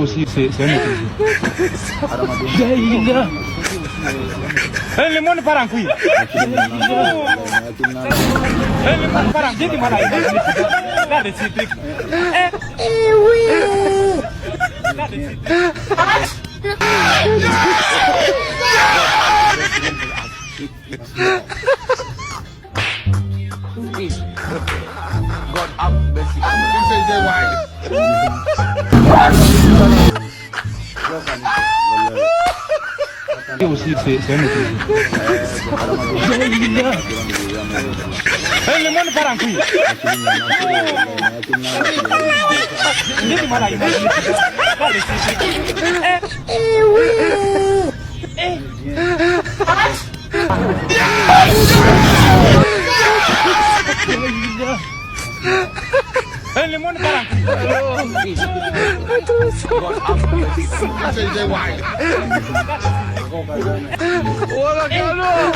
aussi, c'est un autre. Le monde part en couille. Le monde part en couille. Là, des trucs. Oui. Là, des trucs. God have mercy. Aussi, c'est un autre. Le monde part en couille. Oui. Le monde part en couille. God have mercy. Hola, Carlos.